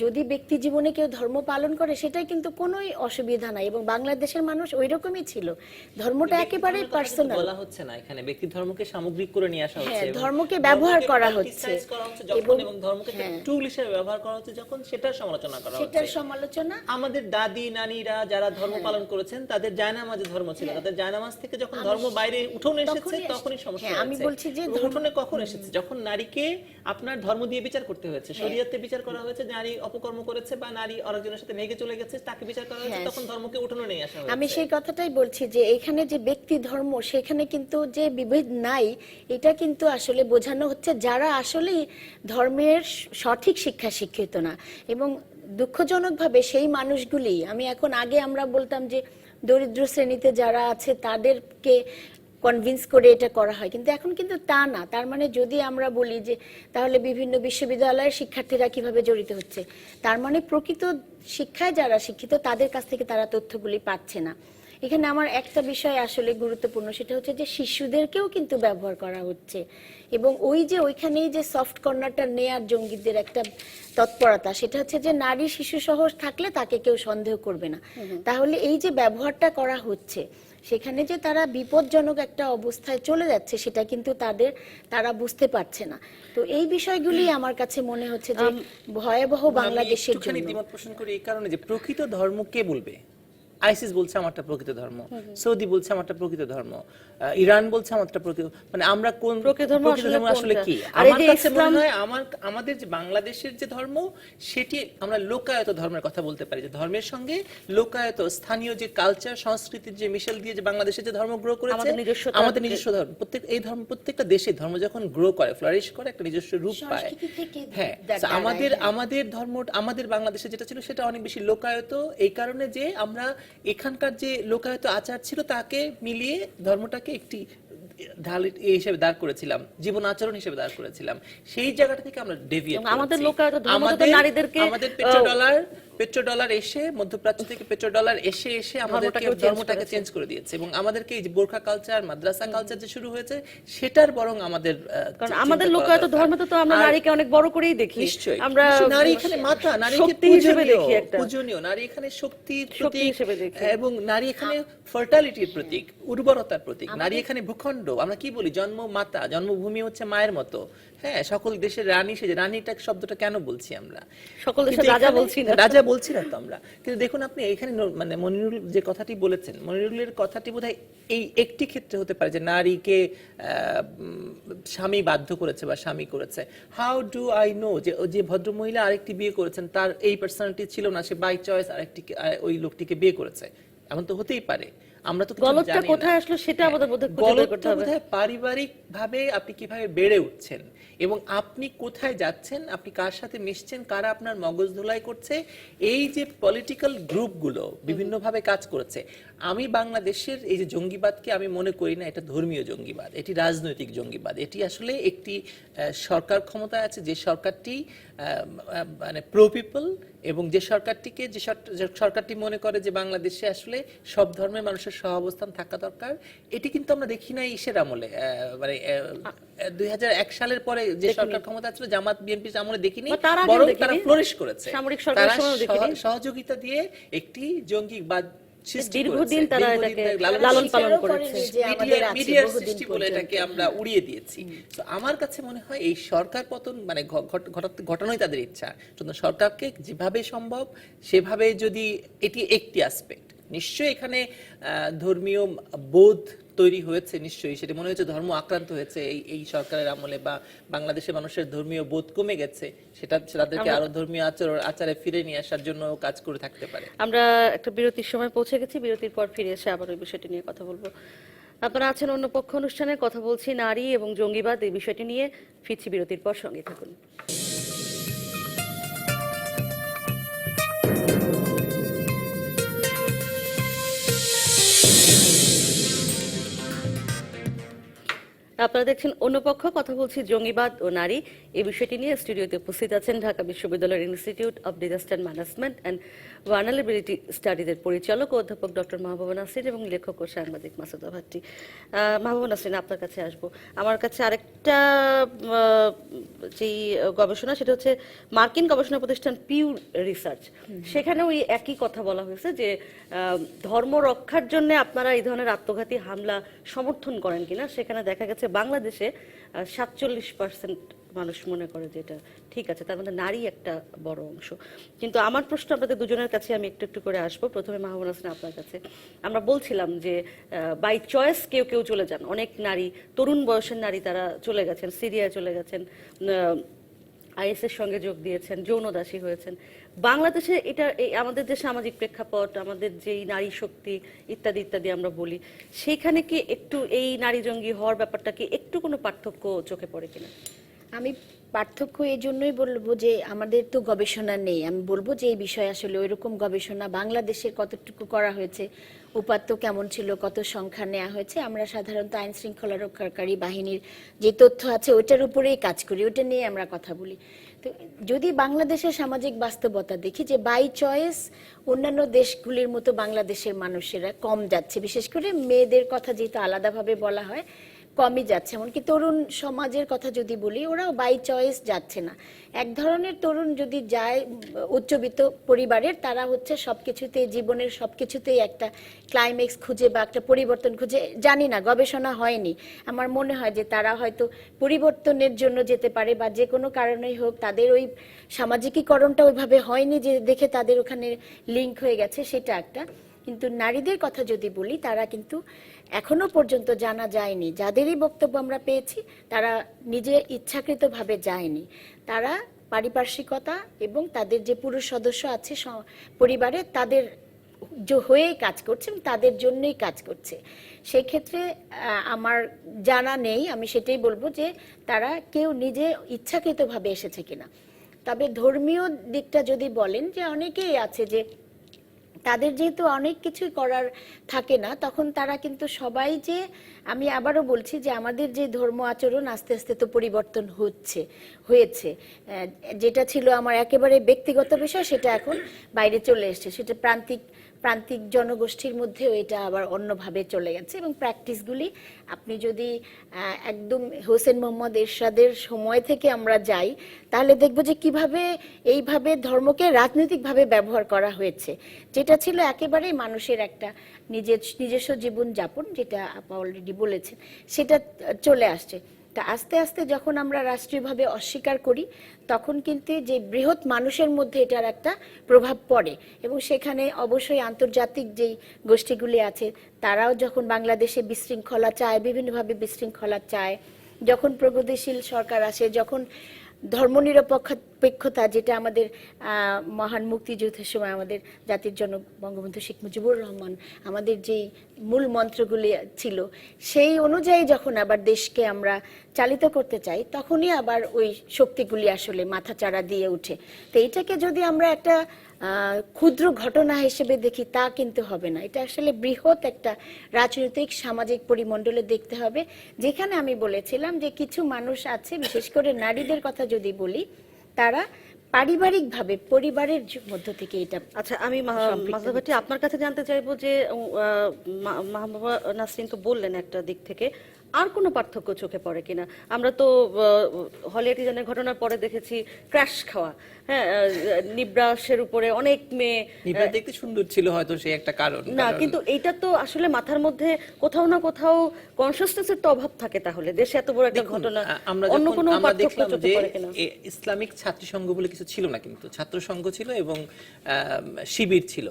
Speaker 2: যদি ব্যক্তি জীবনে কেউ ধর্ম পালন করে, সেটাই কিন্তু কোনোই অসুবিধা নাই। এবং বাংলাদেশের মানুষ ওই রকমই ছিল, ধর্মটা একেবারে পার্সোনাল
Speaker 3: বলা হচ্ছে না, এখানে ব্যক্তি ধর্মকে সামগ্রিক করে নিয়ে আসা হচ্ছে।
Speaker 2: হ্যাঁ, ধর্মকে ব্যবহার করা হচ্ছে
Speaker 3: এবং ধর্মকে টুল হিসেবে ব্যবহার করা হচ্ছে, যখন সেটার সমালোচনা করা হচ্ছে।
Speaker 2: সেটার সমালোচনা
Speaker 3: আমাদের দাদি নানীরা যারা ধর্ম পালন করেছেন, তাদের জায়নামাজে ধর্ম ছিল, তাদের জায়নামাজ থেকে যখন ধর্ম বাইরে উঠোনে এসেছে তখনই সমস্যা।
Speaker 2: আমি বলছি যে
Speaker 3: উঠোনে কখন এসেছে? যখন নারীকে আপনার ধর্ম দিয়ে বিচার করতে হয়েছে, শরীয়তে বিচার করা হয়েছে, নারী অপকর্ম করেছে বা নারী আরেকজনের সাথে ভেগে চলে গেছে, তাকে বিচার করা হয়েছে, তখন ধর্মকে উঠানো নিয়ে আসা হয়েছে।
Speaker 2: আমি সেই কথাটাই বলছি যে এখানে যে ব্যক্তি ধর্ম, সেখানে কিন্তু যে বিভেদ নাই, এটা কিন্তু আসলে বোঝানো হচ্ছে যারা আসলে ধর্মের সঠিক শিক্ষা শিক্ষিত না। এবং দুঃখজনকভাবে সেই মানুষগুলি, আগে আমরা বলতাম যে দরিদ্র শ্রেণীতে যারা আছে তাদেরকে কনভিন্স করে এটা করা হয়, কিন্তু এখন কিন্তু তা না। তার মানে যদি আমরা বলি যে তাহলে বিভিন্ন বিশ্ববিদ্যালয়ের শিক্ষার্থীরা কিভাবে জড়িত হচ্ছে, তার মানে প্রকৃত শিক্ষায় যারা শিক্ষিত তাদের কাছ থেকে তারা তথ্যগুলি পাচ্ছে না। এখানে আমার একটা বিষয় আসলে গুরুত্বপূর্ণ, সেটা হচ্ছে যে শিশুদেরকেও কিন্তু ব্যবহার করা হচ্ছে। এবং ওইখানেই যে সফট কর্নারটা নেয়ার জঙ্গিদের একটা তৎপরতা, সেটা হচ্ছে যে নারী শিশু সহ থাকলে তাকে কেউ সন্দেহ করবে না। তাহলে এই যে ব্যবহারটা করা হচ্ছে, সেখানে যে তারা বিপজ্জনক একটা অবস্থায় চলে যাচ্ছে, সেটা কিন্তু তারা বুঝতে পারছে না। তো এই বিষয়গুলি আমার কাছে মনে হচ্ছে যে ভয়াবহ বাংলাদেশের জন্য।
Speaker 3: দ্বিমত পোষণ করি এই কারণে যে প্রকৃত ধর্ম কে বলবে? আইসিস বলছে আমারটা প্রকৃত ধর্ম, সৌদি বলছে আমারটা প্রকৃত ধর্ম, ইরান বলছে আমারটা প্রকৃত, মানে আমরা কোন
Speaker 1: প্রকৃত ধর্ম
Speaker 3: আসলে
Speaker 1: কোনটা?
Speaker 3: কি?
Speaker 1: আর এই
Speaker 3: আমার
Speaker 1: যে
Speaker 3: কাছে মনে
Speaker 1: ইসলাম-
Speaker 3: হয় আমাদের যে বাংলাদেশের যে ধর্ম, সেটি আমরা লোকায়ত ধর্মের কথা বলতে পারি, যে ধর্মের সঙ্গে লোকায়ত স্থানীয় যে কালচার সংস্কৃতির যে মিশেল দিয়ে যে বাংলাদেশের যে ধর্ম গ্রো করেছে, আমাদের নিজস্ব ধর্ম, প্রত্যেকটা দেশে ধর্ম যখন গ্রো করে, ফ্লারিশ করে, একটা নিজস্ব রূপ পায়।
Speaker 2: সংস্কৃতি থেকে
Speaker 3: হ্যাঁ,
Speaker 2: দাঁড়ায়,
Speaker 3: so আমাদের
Speaker 2: হ্যাঁ।
Speaker 3: আমাদের ধর্ম, আমাদের বাংলাদেশে যেটা ছিল সেটা অনেক বেশি লোকায়ত, এই কারণে যে আমরা এখানকার যে লোকায়ত আচার ছিল তাকে মিলিয়ে ধর্মটাকে একটি ঢাল হিসেবে দাঁড় করেছিলাম, জীবন আচরণ হিসেবে দাঁড় করেছিলাম। সেই জায়গাটা থেকে আমরা ডেভিয়েট
Speaker 1: এবং আমাদের
Speaker 3: করেছি।
Speaker 1: লোকায়ত ধর্ম তো নারীদেরকে
Speaker 3: আমাদের পেট্রোডলার এসে, মধ্যপ্রাচ্য থেকে পেট্রোডলার এসে আমাদেরকে ধর্মটাকে চেঞ্জ করে দিয়েছে, এবং আমাদেরকে এই যে বোরখা কালচার, মাদ্রাসা কালচার যে শুরু হয়েছে, সেটার বরং আমাদের
Speaker 1: কারণ আমাদের লোকায়ত ধর্ম তো আমরা নারীকে অনেক বড় করেই দেখি,
Speaker 3: নিশ্চয়ই
Speaker 1: আমরা
Speaker 3: নারী এখানে মাতা, নারীকে
Speaker 1: শক্তি হিসেবে দেখি, একটা
Speaker 3: পূজনীয়, নারী এখানে শক্তির
Speaker 1: শক্তি
Speaker 3: প্রতীক
Speaker 1: হিসেবে দেখি।
Speaker 3: এবং নারী এখানে ফার্টালিটির প্রতীক, উর্বরতার প্রতীক। নারী এখানে ভূখণ্ড, আমরা কি বলি, জন্ম মাতা, জন্মভূমি হচ্ছে মায়ের মতো। হ্যাঁ, সকল দেশের রানী সেজে, রানীটা শব্দটা কেন বলছি আমরা?
Speaker 1: সকল দেশের
Speaker 3: কিন্তু
Speaker 1: রাজা
Speaker 3: এখানে-
Speaker 1: বলছি না।
Speaker 3: রাজা বলছি না তো আমরা। কিন্তু দেখুন আপনি এখানে মানে মনিরুল যে কথাটি বলেছেন, মনিরুলের কথাটি বোধহয় এই একটি ক্ষেত্রে হতে পারে যে নারীকে স্বামী বাধ্য করেছে বা স্বামী করেছে। হাউ ডু আই নো যে ভদ্রমহিলা আরেকটি বিয়ে করেছেন, তার এই পার্সোনালিটি ছিল না, সে বাই চয়েস ওই লোকটিকে বিয়ে করেছে? এমন তো হতেই পারে, আমরা তো কিছু
Speaker 1: গলতটা
Speaker 3: জানি না।
Speaker 1: কোথায় আসলো সেটা আমাদের মধ্যে খুঁজে বের করতে হবে।
Speaker 3: পারিবারিক ভাবে আপনি কিভাবে বেড়ে উঠছেন এবং আপনি কোথায় যাচ্ছেন, আপনি কার সাথে মিশছেন, কারা আপনার মগজ ধোলাই করছে, এই যে পলিটিক্যাল গ্রুপগুলো বিভিন্নভাবে কাজ করেছে। আমি বাংলাদেশের এই যে জঙ্গিবাদকে আমি মনে করি না এটা ধর্মীয় জঙ্গিবাদ, এটি রাজনৈতিক জঙ্গিবাদ। এটি আসলে একটি সরকার ক্ষমতায় আছে, যে সরকারটি মানে প্রো পিপল, এবং যে সরকারটিকে যে সরকারটি মনে করে যে বাংলাদেশে আসলে সব ধর্মের মানুষের সহাবস্থান থাকা দরকার। এটি কিন্তু আমরা দেখি না ইসের আমলে, মানে 2001 সালের পরে যে সরকার ক্ষমতা ছিল, জামাত বিএনপির আমলে দেখিনি,
Speaker 1: বা তার আগেও
Speaker 3: বরং
Speaker 1: দেখিনি।
Speaker 3: তারা ফ্লোরিশ করেছে,
Speaker 1: সামরিক সরকারের
Speaker 3: তারা
Speaker 1: সময়ও দেখিনি।
Speaker 3: সহযোগিতা দিয়ে একটি জঙ্গিবাদ সৃষ্টি
Speaker 1: দীর্ঘদিন
Speaker 3: করেছে,
Speaker 1: তারা
Speaker 3: দীর্ঘদিন
Speaker 1: এটাকে
Speaker 3: তারা
Speaker 1: লালন পালন
Speaker 2: স্বীকারও
Speaker 1: করেছে।
Speaker 2: করেনি যে আমাদের আছে
Speaker 3: মিডিয়ার
Speaker 2: বহুদিন
Speaker 3: সৃষ্টি বলে
Speaker 2: পর্যন্ত।
Speaker 3: এটাকে আমরা উড়িয়ে দিয়েছি। তো আমার কাছে মনে হয় এই সরকার পতন মানে ঘটানোই তাদের ইচ্ছা। সুতরাং সরকারকে যেভাবে সম্ভব সেভাবে, যদি এটি একটি অ্যাসপেক্ট, নিশ্চয়ই এখানে ধর্মীয় বোধ তৈরি হয়েছে, নিশ্চয়ই সেটা মনে হচ্ছে ধর্ম আক্রান্ত হয়েছে এই সরকারের আমলে, বা বাংলাদেশের মানুষের ধর্মীয় বোধ কমে গেছে, সেটা তাদেরকে আরো ধর্মীয় আচারে ফিরে নিয়ে আসার জন্য কাজ করে থাকতে পারে।
Speaker 1: আমরা একটা বিরতির সময় পৌঁছে গেছি, বিরতির পর ফিরে এসে আবার ওই বিষয়টি নিয়ে কথা বলবো। আপনারা আছেন অন্য পক্ষ অনুষ্ঠানে, কথা বলছি নারী এবং জঙ্গিবাদ এই বিষয়টি নিয়ে। ফিরছি বিরতির পর, সঙ্গে থাকুন। আপনারা দেখছেন অন্য পক্ষ, কথা বলছি জঙ্গিবাদ ও নারী এই বিষয়টি নিয়ে। স্টুডিওতে উপস্থিত আছেন ঢাকা বিশ্ববিদ্যালয়ের institute of disaster management and vulnerability স্টাডিজের পরিচালক ও অধ্যাপক ডক্টর মাহবুবা নাসরিন এবং লেখক ও সাংবাদিক মাসুদা ভাট্টি। মাহবুবা নাসরিন, আপনার কাছে আসবো। আমার কাছে আরেকটা যেই গবেষণা, সেটা হচ্ছে মার্কিন গবেষণা প্রতিষ্ঠান পিউ রিসার্চ। সেখানে ওই একই কথা বলা হয়েছে যে ধর্ম রক্ষার জন্য আপনারা এই ধরনের আত্মঘাতী হামলা সমর্থন করেন কিনা। সেখানে দেখা গেছে বাংলাদেশে 47% মানুষ মনে করে যে এটা ঠিক আছে, তার মধ্যে নারী একটা বড় অংশ। কিন্তু আমার প্রশ্ন আপনাদের দুজনের কাছে আমি একটু একটু করে আসবো। প্রথমে মাহবুব হাসান, আপনার কাছে। আমরা বলছিলাম যে বাই চয়েস কেউ কেউ চলে যান, অনেক নারী, তরুণ বয়সের নারী, তারা চলে গেছেন, সিরিয়ায় চলে গেছেন, আইএসের সঙ্গে যোগ দিয়েছেন, যৌনদাসী হয়েছেন। বাংলাদেশে এটা আমাদের যে সামাজিক প্রেক্ষাপট, আমাদের যেই নারী শক্তি ইত্যাদি ইত্যাদি আমরা বলি, সেইখানে কি একটু এই নারী জঙ্গি হওয়ার ব্যাপারটা কি একটু কোনো পার্থক্য চোখে পড়ে কিনা?
Speaker 2: আমি পার্থক্য এই জন্যই বলবো যে আমাদের তো গবেষণা নেই। আমি বলবো যে এই বিষয়ে আসলে ওইরকম গবেষণা বাংলাদেশের কতটুকু করা হয়েছে, উপাত্ত কেমন ছিল, কত সংখ্যা নেওয়া হয়েছে, আমরা সাধারণত আইন শৃঙ্খলা রক্ষাকারী বাহিনীর যে তথ্য আছে ওইটার উপরেই কাজ করি, ওইটা নিয়ে আমরা কথা বলি। তো যদি বাংলাদেশের সামাজিক বাস্তবতা দেখি যে বাই চয়েস অন্যান্য দেশগুলির মতো বাংলাদেশের মানুষেরা কম যাচ্ছে, বিশেষ করে মেয়েদের কথা যেহেতু আলাদাভাবে বলা হয়, কমই যাচ্ছে। এমনকি তরুণ সমাজের কথা যদি বলি, ওরাও বাই চয়েস যাচ্ছে না। এক ধরনের তরুণ যদি যায় উচ্চবিত্ত পরিবারের, তারা হচ্ছে সবকিছুতেই, জীবনের সবকিছুতেই একটা ক্লাইম্যাক্স খুঁজে বা একটা পরিবর্তন খুঁজে, জানি না, গবেষণা হয়নি। আমার মনে হয় যে তারা হয়তো পরিবর্তনের জন্য যেতে পারে, বা যে কোনো কারণেই হোক তাদের ওই সামাজিকীকরণটা ওইভাবে হয়নি যে দেখে তাদের ওখানে লিঙ্ক হয়ে গেছে, সেটা একটা। কিন্তু নারীদের কথা যদি বলি, তারা কিন্তু এখনো পর্যন্ত জানা যায়নি, যাদেরই বক্তব্য আমরা পেয়েছি তারা নিজে ইচ্ছাকৃতভাবে যায়নি। তারা পারিপার্শ্বিকতা এবং তাদের যে পুরুষ সদস্য আছে পরিবারে, তাদের হয়েই কাজ করছে এবং তাদের জন্যই কাজ করছে। সেই ক্ষেত্রে আমার জানা নেই, আমি সেটাই বলবো যে তারা কেউ নিজে ইচ্ছাকৃতভাবে এসেছে কিনা। তবে ধর্মীয় দিকটা যদি বলেন, যে অনেকেই আছে যে তাদের যেহেতু অনেক কিছুই করার থাকে না, তখন তারা কিন্তু সবাই, যে আমি আবারও বলছি যে আমাদের যে ধর্ম আচরণ আস্তে আস্তে তো পরিবর্তন হয়েছে। যেটা ছিল আমার একেবারে ব্যক্তিগত বিষয়, সেটা এখন বাইরে চলে এসেছে। সেটা প্রান্তিক জনগোষ্ঠীর মধ্যেও এটা আবার অন্যভাবে চলে গেছে। এবং প্র্যাকটিসগুলি আপনি যদি একদম হোসেন মোহাম্মদ এরশাদের সময় থেকে আমরা যাই, তাহলে দেখব যে কিভাবে এইভাবে ধর্মকে রাজনৈতিকভাবে ব্যবহার করা হয়েছে, যেটা ছিল একেবারেই মানুষের একটা নিজস্ব জীবন যাপন, যেটা আপা অলরেডি বলেছেন, সেটা চলে আসছে। তা আস্তে আস্তে যখন আমরা রাষ্ট্রীয়ভাবে অস্বীকার করি, তখন কিন্তু যে বৃহৎ মানুষের মধ্যে এটার একটা প্রভাব পড়ে। এবং সেখানে অবশ্যই আন্তর্জাতিক যেই গোষ্ঠীগুলি আছে, তারাও যখন বাংলাদেশে বিশৃঙ্খলা চায়, বিভিন্নভাবে বিশৃঙ্খলা চায়, যখন প্রগতিশীল সরকার আসে, যখন ধর্মনিরপেক্ষতা, যেটা আমাদের মহান মুক্তিযুদ্ধের সময় আমাদের জাতির জনক বঙ্গবন্ধু শেখ মুজিবুর রহমান আমাদের যেই মূল মন্ত্রগুলি ছিল, সেই অনুযায়ী যখন আবার দেশকে আমরা চালিত করতে চাই, তখনই আবার ওই শক্তিগুলি আসলে মাথাচাড়া দিয়ে ওঠে। তো এইটাকে যদি আমরা একটা ক্ষুদ্র ঘটনা হিসেবে দেখি, তা কিন্তু হবে না। এটা আসলে বৃহৎ একটা রাজনৈতিক সামাজিক পরিমণ্ডলে দেখতে হবে, যেখানে আমি বলেছিলাম যে কিছু মানুষ আছে, বিশেষ করে নারীদের কথা যদি বলি, তারা পারিবারিকভাবে পরিবারের মধ্য থেকে এটা।
Speaker 1: আচ্ছা, আমি মাজদা ভাটি আপনার কাছে জানতে চাইবো যে মাহবুবা নাসরিন তো বললেন একটা দিক থেকে, আর কোনো পার্থক্য চোখে পড়ে কিনা? আমরা তো হলিউডিজনের ঘটনার পরে দেখেছি ক্র্যাশ খাওয়া, হ্যাঁ, নিব্রাসের উপরে অনেক মেয়ে।
Speaker 3: নিব্রা দেখতে সুন্দর ছিল, হয়তো সে একটা কারণ
Speaker 1: না, কিন্তু এইটা তো আসলে মাথার মধ্যে কোথাও না কোথাও কনসিয়াসনেসের তো অভাব থাকে। তাহলে দেশে এত বড় একটা ঘটনা, অন্য কোনো পার্থক্য চোখে পড়ে কিনা?
Speaker 3: ইসলামিক ছাত্র সংঘ বলে কিছু ছিল না, কিন্তু ছাত্র সংঘ ছিল এবং শিবির ছিল।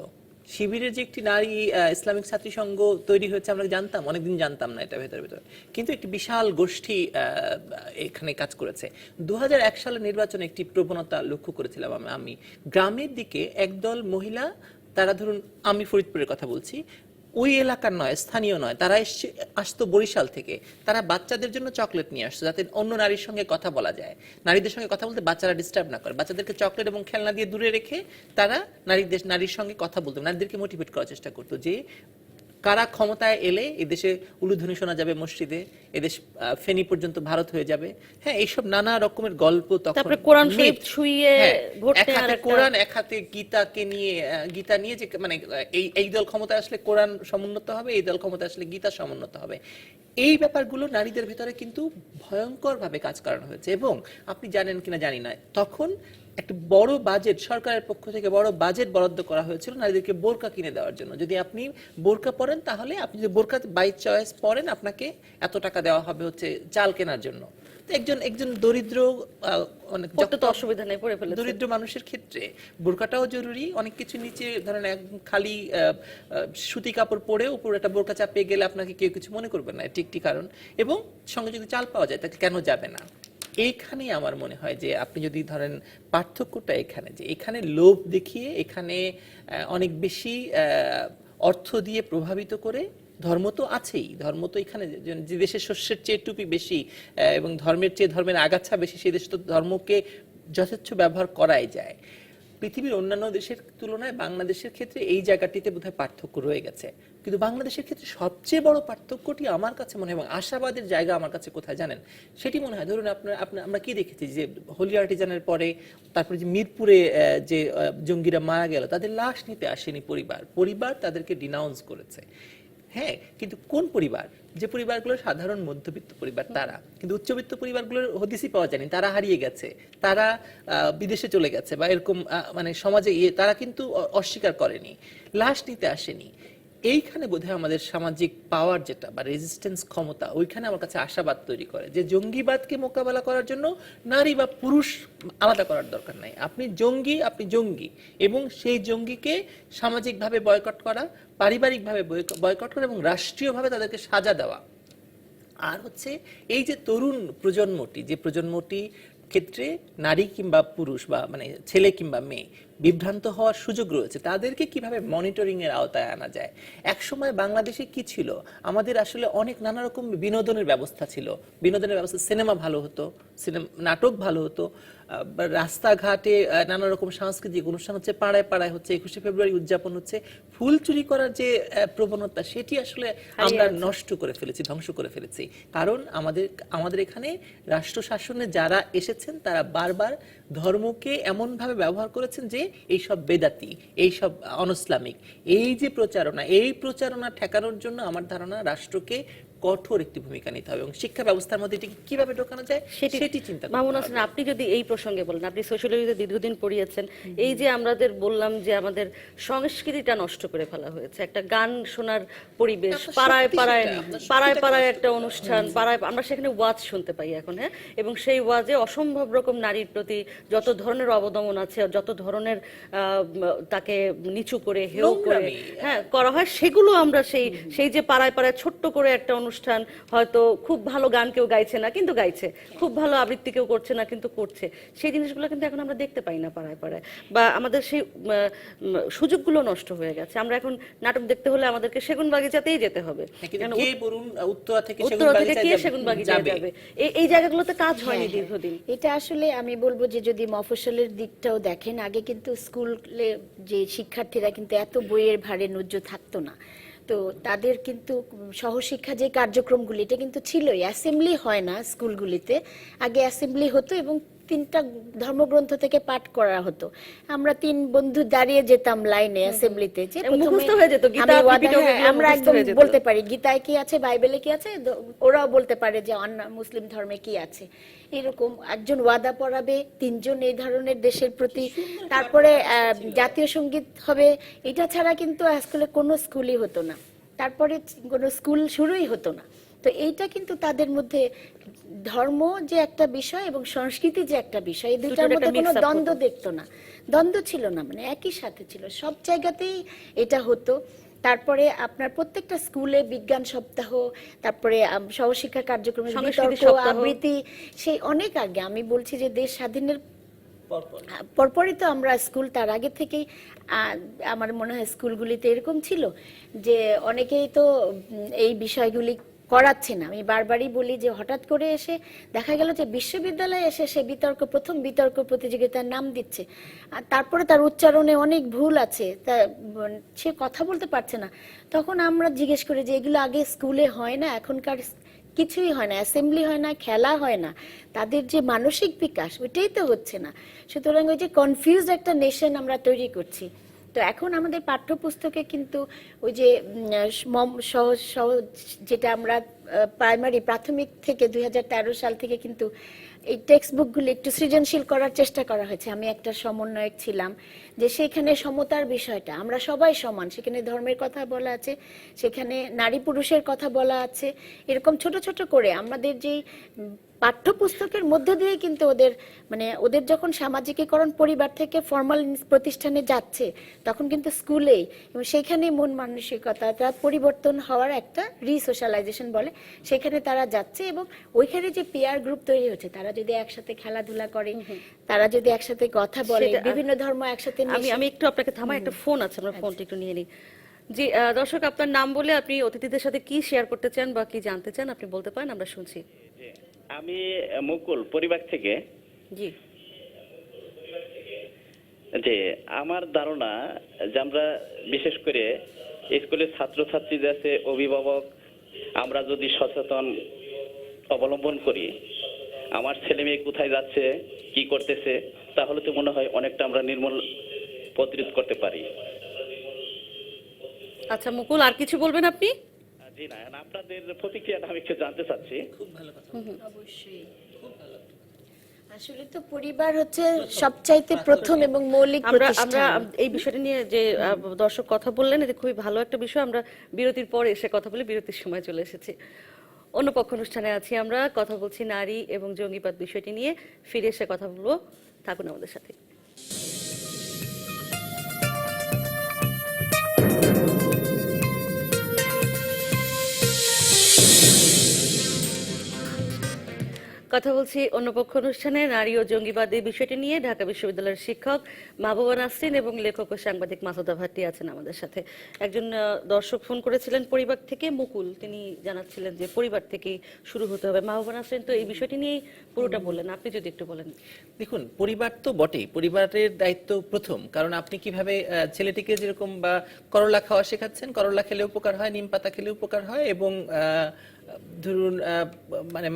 Speaker 3: শিবিরের যে একটি নারী ইসলামিক ছাত্রী সংঘ তৈরি হয়েছে, আমরা জানতাম, অনেকদিন জানতাম না এটা ভেতরে ভেতরে, কিন্তু একটি বিশাল গোষ্ঠী এখানে কাজ করেছে। 2001 সালের নির্বাচনে একটি প্রবণতা লক্ষ্য করেছিলাম আমি। গ্রামের দিকে একদল মহিলা, তারা ধরুন, আমি ফরিদপুরের কথা বলছি, ওই এলাকার নয়, স্থানীয় নয়, তারা আসতো বরিশাল থেকে। তারা বাচ্চাদের জন্য চকলেট নিয়ে আসতো, যাতে অন্য নারীর সঙ্গে কথা বলা যায়, নারীদের সঙ্গে কথা বলতে বাচ্চারা ডিস্টার্ব না করে। বাচ্চাদেরকে চকলেট এবং খেলনা দিয়ে দূরে রেখে তারা নারীর সঙ্গে কথা বলতো, নারীদেরকে মোটিভেট করার চেষ্টা করতো যে কারা ক্ষমতায় এলে এদেশে উলুধ্বনি শোনা যাবে মসজিদে, এদেশ ফেনী পর্যন্ত ভারত হয়ে যাবে। হ্যাঁ, এইসব নানা রকমের গল্প। তখন
Speaker 1: কোরআন শরীফ ছুঁয়ে ভোট
Speaker 3: এক হাতে কোরআন, এক হাতে গীতা নিয়ে যে মানে এই দল ক্ষমতায় আসলে কোরআন সমুন্নত হবে, এই দল ক্ষমতায় আসলে গীতা সমুন্নত হবে। এই ব্যাপারগুলো নারীদের ভিতরে কিন্তু ভয়ঙ্কর ভাবে কাজ করানো হয়েছে। এবং আপনি জানেন কিনা জানি না, তখন একটা বড় বাজেট সরকারের পক্ষ থেকে বড় বাজেট বরাদ্দ করা হয়েছিল নারীদেরকে বোরকা কিনে দেওয়ার জন্য। যদি আপনি বোরকা পরেন, তাহলে আপনি যদি বোরকা বাই চয়েস পরেন, আপনাকে এত টাকা দেওয়া হবে হচ্ছে চাল কেনার জন্য। একজন দরিদ্র, অনেক
Speaker 1: অসুবিধা নেই, পরে ফেলে
Speaker 3: দরিদ্র মানুষের ক্ষেত্রে বোরকাটাও জরুরি। অনেক কিছু নিচে ধরেন খালি সুতি কাপড় পরে উপর একটা বোরকা চাপিয়ে গেলে আপনাকে কেউ কিছু মনে করবে না, এটি একটি কারণ। এবং সঙ্গে যদি চাল পাওয়া যায়, তাহলে কেন যাবে না? এইখানে আমার মনে হয় যে আপনি যদি ধরেন পার্থক্যটা এখানে, যে এখানে লোভ দেখিয়ে, এখানে অনেক বেশি অর্থ দিয়ে প্রভাবিত করে, ধর্ম তো আছেই, ধর্ম তো এখানে, যে দেশে শস্যের চেয়ে টুপি বেশি এবং ধর্মের চেয়ে ধর্মের আগাছা বেশি, সেই দেশে তো ধর্মকে যথেচ্ছ ব্যবহার করাই যায়। পৃথিবীর অন্যান্য দেশের তুলনায় বাংলাদেশের ক্ষেত্রে এই জায়গাটিতে বোধহয় পার্থক্য রয়ে গেছে। কিন্তু বাংলাদেশের ক্ষেত্রে সবচেয়ে বড় পার্থক্যটি আমার কাছে মনে হয়, এবং আশাবাদের জায়গা আমার কাছে কোথায় জানেন, সেটি মনে হয় ধরুন আমরা কি দেখেছি যে হোলি আর্টিজানের পরে, তারপরে যে মিরপুরে যে জঙ্গিরা মারা গেল, তাদের লাশ নিতে আসেনি পরিবার তাদেরকে ডিনাউন্স করেছে। হ্যাঁ, কিন্তু কোন পরিবার? যে পরিবারগুলো সাধারণ মধ্যবিত্ত পরিবার, তারা। কিন্তু উচ্চবিত্ত পরিবারগুলোর হদিসই পাওয়া যায়নি, তারা হারিয়ে গেছে, তারা বিদেশে চলে গেছে, বা এরকম মানে সমাজে তারা কিন্তু অস্বীকার করেনি, লাশ নিতে আসেনি। এইখানে বোধহয় আমাদের সামাজিক পাওয়ার যেটা বা রেজিস্ট্যান্স ক্ষমতা, ওইখানে আমার কাছে আশাবাদ তৈরি করে যে জঙ্গিবাদকে মোকাবেলা করার জন্য নারী বা পুরুষ আলাদা করার দরকার নাই। আপনি জঙ্গি এবং সেই জঙ্গিকে সামাজিকভাবে বয়কট করা, পারিবারিকভাবে বয়কট করা এবং রাষ্ট্রীয়ভাবে তাদেরকে সাজা দেওয়া। আর হচ্ছে এই যে তরুণ প্রজন্মটি ক্ষেত্রে নারী কিংবা পুরুষ বা মানে ছেলে কিংবা মেয়ে বিভ্রান্ত হওয়ার সুযোগ রয়েছে, তাদেরকে কিভাবে মনিটরিং এর আওতায় আনা যায়। একসময় বাংলাদেশে কি ছিল, আমাদের আসলে অনেক নানা রকম বিনোদনের ব্যবস্থা ছিল, সিনেমা ভালো হতো, নাটক ভালো হতো, রাস্তাঘাটে নানা রকম সাংস্কৃতিক অনুষ্ঠান হচ্ছে, পাড়ায় পাড়ায় হচ্ছে, 21শে ফেব্রুয়ারি উদযাপন হচ্ছে। ফুল চুরি করার যে প্রবণতা, সেটি আসলে আমরা নষ্ট করে ফেলেছি, ধ্বংস করে ফেলেছি। কারণ আমাদের এখানে রাষ্ট্র শাসনে যারা এসেছেন তারা বারবার ধর্মকে এমন ভাবে ব্যবহার করেছেন যে এইসব বেদাতি, এইসব অনইসলামিক, এই যে প্রচারণা ঠেকানোর জন্য আমার ধারণা রাষ্ট্রকে কঠোর একটি ভূমিকা নিতে হবে এবং শিক্ষা ব্যবস্থার মধ্যে এটিকে কিভাবে ঢোকানো যায় সেটি চিন্তা করতে
Speaker 1: মামুন
Speaker 3: হবে।
Speaker 1: হাসান, আপনি যদি এই প্রসঙ্গে বলেন, আপনি সোশ্যোলজিতে দীর্ঘদিন পড়িয়েছেন, এই যে আমাদের বললাম যে আমাদের সংস্কৃতিটা নষ্ট করে ফেলা হয়েছে, একটা গান শোনার পরিবেশ,
Speaker 3: আপনার
Speaker 1: পাড়ায়
Speaker 3: শক্তি
Speaker 1: পাড়ায়
Speaker 3: সেটা, আপনার
Speaker 1: পাড়ায়
Speaker 3: শক্তিটাকে
Speaker 1: পাড়ায়
Speaker 3: নষ্ট
Speaker 1: একটা অনুষ্ঠান, পাড়ায় আমরা সেখানে ওয়াজ শুনতে পাই এখন, হ্যাঁ, এবং সেই ওয়াজে অসম্ভব রকম নারীর প্রতি যত ধরনের অবদমন আছে, যত ধরনের তাকে নিচু করে হেয় করে
Speaker 3: নোংরামি।
Speaker 1: হ্যাঁ করা হয়, সেগুলো আমরা সেই যে পাড়ায় পাড়ায় ছোট্ট করে একটা অনুষ্ঠান, হয়তো খুব ভালো গান কেউ গাইছে না কিন্তু গাইছে, খুব ভালো আবৃত্তি কেউ করছে না কিন্তু করছে, সেই জিনিসগুলো কিন্তু এখন আমরা দেখতে পাই না পাড়ায় পাড়ায়, বা আমাদের সেই সুযোগগুলো নষ্ট হয়ে গেছে। আমরা এখন নাটক দেখতে হলে আমাদেরকে সেগুনবাগিচাতেই যেতে হবে,
Speaker 3: কিন্তু কে বলুন উত্তরা থেকে
Speaker 1: কে সেগুনবাগিচায় যাবে, এই জায়গাগুলোতে কাজ হয়নি দীর্ঘদিন।
Speaker 2: এটা আসলে আমি বলবো যে যদি মফস্বলের দিকটাও দেখেন, আগে কিন্তু স্কুলে যে শিক্ষার্থীরা কিন্তু এত বইয়ের ভারে নুজ্জ থাকতো না, তো তাদের কিন্তু সহশিক্ষা যে কার্যক্রমগুলি এটা কিন্তু ছিলই, অ্যাসেম্বলি হয় না স্কুলগুলিতে, আগে অ্যাসেম্বলি হতো এবং 3টা ধর্মগ্রন্থ থেকে পাঠ করা হতো। আমরা 3 বন্ধু দাঁড়িয়ে যেতাম লাইনে অ্যাসেম্বলিতে, যে
Speaker 1: মুখস্থ হয়ে যেত, গীতা
Speaker 2: আমরা একদম বলতে পারি গীতায় কি আছে, বাইবেলে কি আছে, ওরাও বলতে পারে যে অন্য মুসলিম ধর্মে কি আছে। এরকম একজন ওয়াদা পড়াবে, 3 জন এই ধরনের দেশের প্রতি, তারপরে জাতীয় সঙ্গীত হবে। এটা ছাড়া কিন্তু আসলে কোনো স্কুলই হতো না, তারপরে কোনো স্কুল শুরুই হতো না। তো এইটা কিন্তু তাদের মধ্যে ধর্ম যে একটা বিষয় এবং সংস্কৃতি যে একটা বিষয়, এই দুটার মধ্যে কোনো দ্বন্দ্ব দেখতো না, দ্বন্দ্ব ছিল না, মানে একই সাথে ছিল, সব জায়গাতেই এটা হতো। তারপরে আপনার প্রত্যেকটা স্কুলে বিজ্ঞান সপ্তাহ, তারপরে সহশিক্ষা কার্যক্রমের বিতর্ক, আবৃত্তি, সেই অনেক আগে, আমি বলছি যে দেশ স্বাধীনের পরপরই তো আমরা স্কুল, তার আগে থেকেই আমার মনে হয় স্কুলগুলিতে এরকম ছিল যে অনেকেই তো এই বিষয়গুলি করাচ্ছে না। আমি বারবারই বলি যে হঠাৎ করে এসে দেখা গেল যে বিশ্ববিদ্যালয়ে এসে সে প্রথম বিতর্ক প্রতিযোগিতার নাম দিচ্ছে, আর তারপরে তার উচ্চারণে অনেক ভুল আছে, সে কথা বলতে পারছে না। তখন আমরা জিজ্ঞেস করি যে এগুলো আগে স্কুলে হয় না, এখনকার কিছুই হয় না, অ্যাসেম্বলি হয় না, খেলা হয় না, তাদের যে মানসিক বিকাশ ওইটাই তো হচ্ছে না। সুতরাং ওই যে কনফিউজ একটা নেশন আমরা তৈরি করছি। তো এখন আমাদের পাঠ্যপুস্তকে কিন্তু ওই যে যেটা আমরা প্রাথমিক থেকে 2013 সাল থেকে কিন্তু এই টেক্সট বুকগুলি একটু সৃজনশীল করার চেষ্টা করা হয়েছে। আমি একটা সমন্বয়ক ছিলাম, যে সেখানে সমতার বিষয়টা, আমরা সবাই সমান, সেখানে ধর্মের কথা বলা আছে, সেখানে নারী পুরুষের কথা বলা আছে, এরকম ছোট ছোট করে আমাদের যেই পাঠ্যপুস্তকের মধ্য দিয়ে কিন্তু ওদের যখন সামাজিকীকরণ পরিবার থেকে ফর্মাল প্রতিষ্ঠানে যাচ্ছে, তখন কিন্তু স্কুলেই এবং সেখানে মন মানসিকতা পরিবর্তন হওয়ার একটা রিসোশ্যালাইজেশন বলে, সেখানে তারা যাচ্ছে এবং ওইখানে যে পিয়ার গ্রুপ তৈরি হচ্ছে, তারা যদি একসাথে খেলাধুলা করে, তারা যদি একসাথে কথা বলে, বিভিন্ন ধর্ম একসাথে,
Speaker 1: আমি একটু আপনাকে থামাই, একটা ফোন আছে, আমরা ফোনটা একটু নিয়ে নিই। জি দর্শক, আপনার নাম বলে আপনি অতিথিদের সাথে কি শেয়ার করতে চান বা কি জানতে চান আপনি বলতে পারেন, আমরা শুনছি।
Speaker 6: আমি মুকুল পরিবার থেকে।
Speaker 1: জি
Speaker 6: যে আমার ধারণা যে আমরা বিশেষ করে স্কুলের ছাত্রছাত্রীদের আছে, অভিভাবক, আমরা যদি সচেতন অবলম্বন করি, আমার ছেলে মেয়ে কোথায় যাচ্ছে, কি করতেছে, তাহলে তো মনে হয় অনেকটা আমরা নির্মূল প্রতিরোধ করতে পারি।
Speaker 1: আচ্ছা মুকুল, আর কিছু বলবেন আপনি?
Speaker 6: জি না, আপনাদের প্রতিক্রিয়াটা আমি একটু জানতে চাচ্ছি।
Speaker 3: খুব ভালো কথা।
Speaker 2: অবশ্যই আসলে তো পরিবার হচ্ছে সবচাইতে প্রথম এবং মৌলিক
Speaker 1: আমরা
Speaker 2: প্রতিষ্ঠান।
Speaker 1: এই বিষয়টা নিয়ে যে দর্শক কথা বললেন, এটা খুবই ভালো একটা বিষয়। আমরা বিরতির পরে এসে কথা বলি, বিরতির সময় চলে এসেছি। অন্য পক্ষ অনুষ্ঠানে আছি, আমরা কথা বলছি নারী এবং জঙ্গিবাদ বিষয়টি নিয়ে। ফিরে এসে কথা বলবো, থাকুন আমাদের সাথে। কথা বলছি অন্য পক্ষ অনুষ্ঠানে নারী ও জঙ্গিবাদ এই বিষয়টি নিয়ে। ঢাকা বিশ্ববিদ্যালয়ের শিক্ষক মাহবুবা নাসরিন এবং লেখক ও সাংবাদিক মাসুদা ভাট্টি আছেন আমাদের সাথে। একজন দর্শক ফোন করেছিলেন পরিবার থেকে, মুকুল, তিনি জানাচ্ছিলেন যে পরিবার থেকেই শুরু হতে হবে। মাহবুবা নাসরিন তো এই বিষয়টি নিয়েই পুরোটা বললেন, আপনি যদি একটু বলেন।
Speaker 3: দেখুন, পরিবার তো বটেই, পরিবারের দায়িত্ব প্রথম। কারণ আপনি কিভাবে ছেলেটিকে যেরকম বা করলা খাওয়া শেখাচ্ছেন, করলা খেলে উপকার হয়, নিম পাতা খেলে উপকার হয়, এবং ধরুন মানে